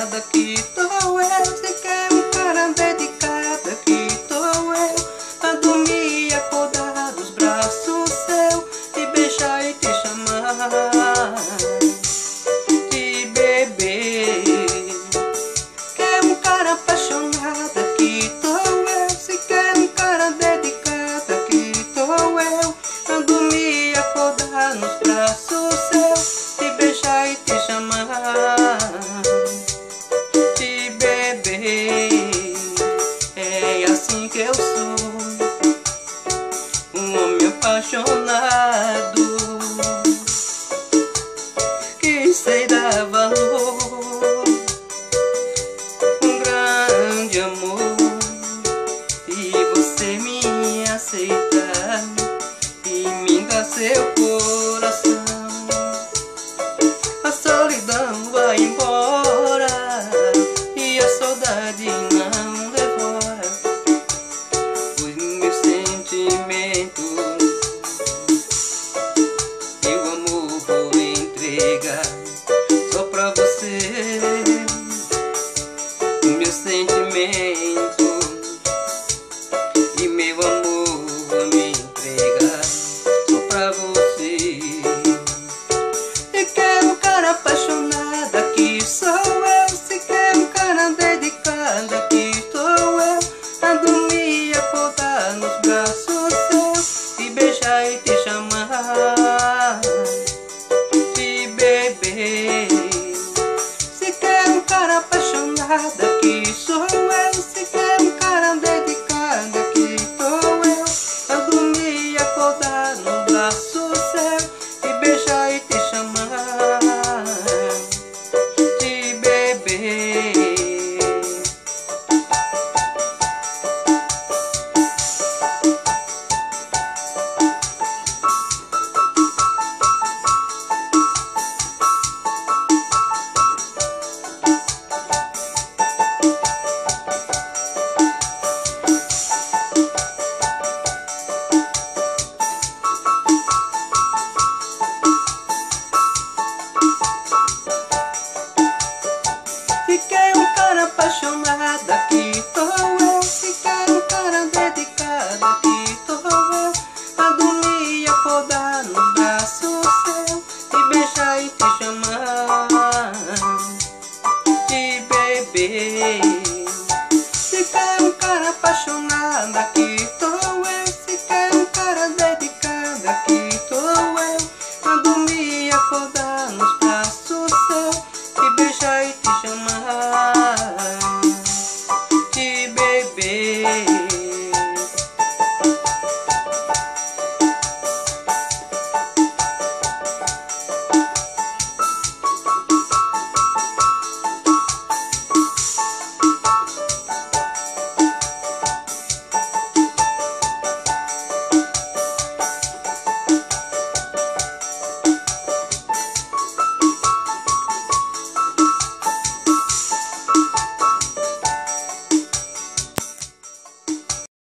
apaixonada, aqui tô eu. Se quer um cara dedicado, aqui tô eu. A dormir e acordar dos braços seu, te beijar e te chamar de bebê. Quer um cara apaixonado, aqui tô eu. Se quer um cara dedicado, aqui tô eu. A dormir e acordar nos braços seu, te beijar e te chamar de bebê. É assim que eu sou, um homem apaixonado, que sei dar valor, um grande amor. E você me aceitar e me dar seu coração, a solidão vai embora e a saudade não devora os meus sentimentos. Meu amor vou entregar só pra você, meus sentimentos. E meu amor vou me entregar só pra você. Se quer um cara apaixonado, aqui sou eu. Se quer um cara dedicado, aqui estou eu. A dormir e acordar nos braços seus, te beijar e te chamar de bebê. Se quer um cara apaixonado, aqui sou eu.